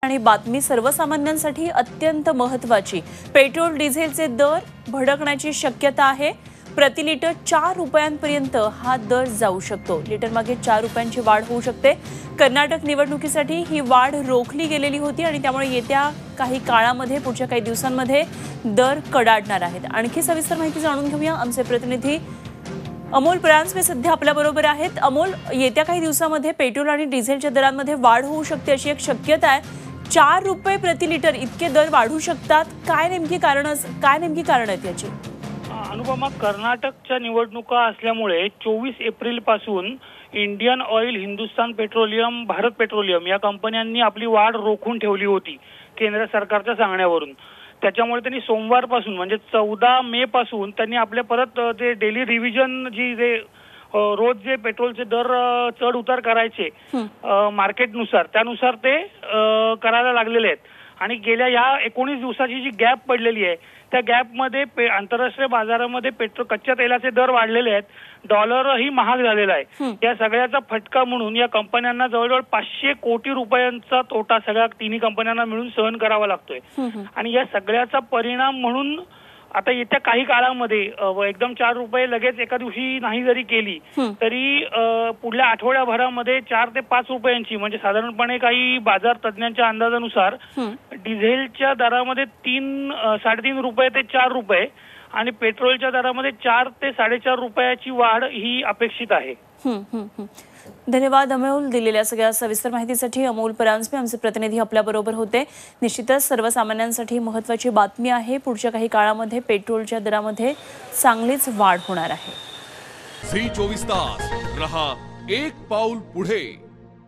आणि बातमी सर्वसामान्यांसाठी अत्यंत महत्त्वाची। पेट्रोल डिझेलचे दर भडकण्याची शक्यता आहे। प्रति लिटर 4 रुपयांपर्यंत हा दर जाऊ शकतो। लिटर मागे 4 रुपयांची वाढ होऊ शकते। कर्नाटक निवडणुकीसाठी ही वाढ रोखली गेलेली होती आणि त्यामुळे येत्या काही काळामध्ये पुढच्या काही दिवसांमध्ये दर कडाडणार आहेत। आणखी सविस्तर माहिती जाणून घेऊया। आमचे प्रतिनिधी अमोल परांजपे सध्या आपल्या बरोबर आहेत। अमोल, येत्या काही दिवसांमध्ये पेट्रोल आणि डिझेलच्या दरांमध्ये वाढ होऊ शकते अशी एक शक्यता आहे। 4 रुपये प्रति लिटर इतके दर वाढू शकतात। काय नेमकी कारण आहेत याची? अनुपमा, कर्नाटकच्या निवडणुका असल्यामुळे 24 एप्रिल पासून Indian oil, Hindustan petroleum, Bharat petroleum या कंपन्यांनी आपली वाढ रोखून ठेवली होती केंद्र सरकारच्या सांगण्यावरून। त्याच्यामुळे त्यांनी सोमवारपासून म्हणजे 14 मे पासून त्यांनी आपले परत जे डेली रिव्हिजन रोज जे पेट्रोलचे दर चढ उतार करायचे मार्केटनुसार त्यानुसार ते करायला लागलेले आहेत। आणि गेल्या या 19 दिवसाची जी गॅप पडलेली आहे त्या गॅपमध्ये आंतरराष्ट्रीय बाजारामध्ये कच्च्या तेलाचे दर वाढलेले आहेत। डॉलरही महाग झालेला आहे। या सगळ्याचा फटका म्हणून या कंपन्यांना जवळजवळ 500 कोटी रुपयांचा तोटा सगळ्या तिन्ही कंपन्यांना मिळून सहन करावा लागतोय। आणि या सगळ्याचा परिणाम म्हणून आता येत्या काही काळामध्ये एकदम 4 रुपये लगेच एका दिवशी नाही जरी केली तरी पुढल्या आठवड्याभरामध्ये 4 ते 5 रुपयांची म्हणजे साधारणपणे काही बाजार तज्ञांच्या अंदाजानुसार डिझेलच्या दरामध्ये 3-3.5 रुपये ते 4 रुपये आणि पेट्रोलच्या दरामध्ये 4 ते 4.5 रुपयाची वाढ ही अपेक्षित आहे। धन्यवाद अमोल, दिलेल्या सगळ्या सविस्तर माहितीसाठी। अमोल परांजपे आमचे प्रतिनिधी आपल्या बरोबर होते। निश्चितच सर्वसामान्यांसाठी महत्त्वाची बातमी आहे। पुढच्या काही काळामध्ये पेट्रोलच्या दरामध्ये चांगलीच वाढ होणार आहे। झी 24 तास रहा एक पाऊल पुढे।